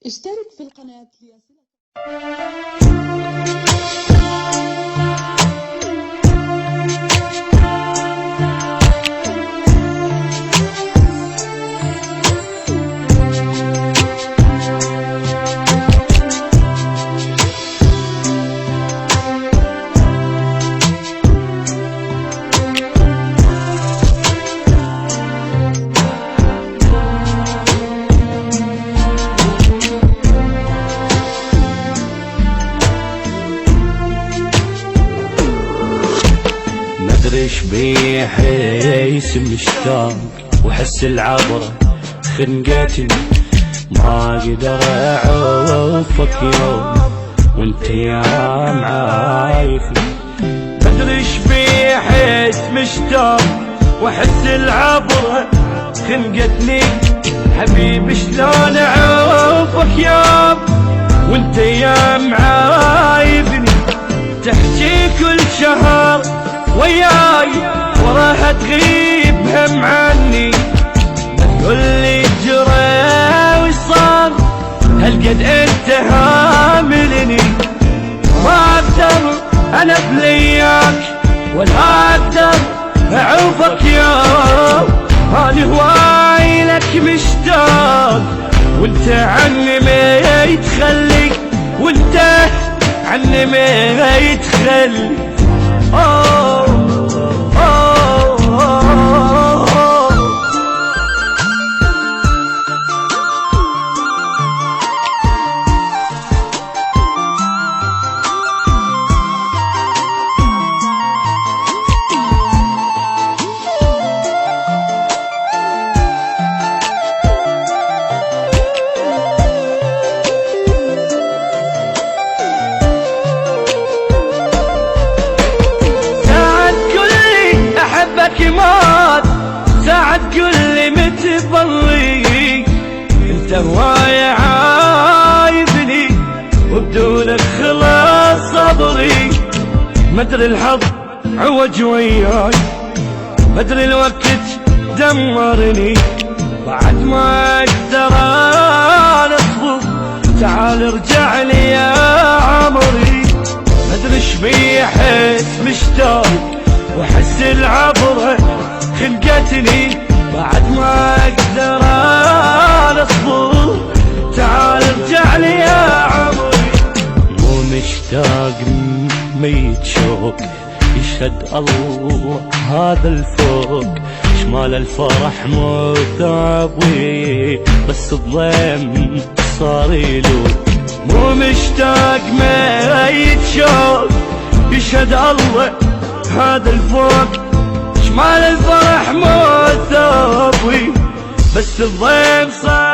اشترك في القناة ليصلك. مدري شبيه حيس مشتاق وحس العبرة خنقتني، ما اقدر اعوفك يوم وانت يا معايفني. مدري شبيه حيس مشتاق وحس العبرة خنقتني، حبيبي شلون اعوفك يوم وانت يا معايفني. تحكي كل شهر وياي وراها تغيب هم عني، تقول لي جرى وصار هالقد انت هاملني. ما اقدر انا بلياك ولا اقدر اعوفك يوم، انا هواي لك مشتاق وانت عني ما يتخلي، وانت عني ما يتخلي. ساعة تقول لي متبلي انت هواي عايبني وبدونك خلاص صبري. مدري الحظ عوج وياي، مدري الوقت دمرني، بعد ما اقدر انا اصبر تعال ارجع لي يا عمري. مدري شبيه حس مشتاق وحس العبرة خنقتني، بعد ما اقدر انا اصبر تعال ارجع لي يا عمري. مو مشتاق ميت شوق يشهد الله هذا الفوق، شمال الفرح مو تعبي بس الضيم صار يلوق. مو مشتاق ميت شوق يشهد الله هذا الفوق، شمال الفرح مو ثوبي بس الضيم صار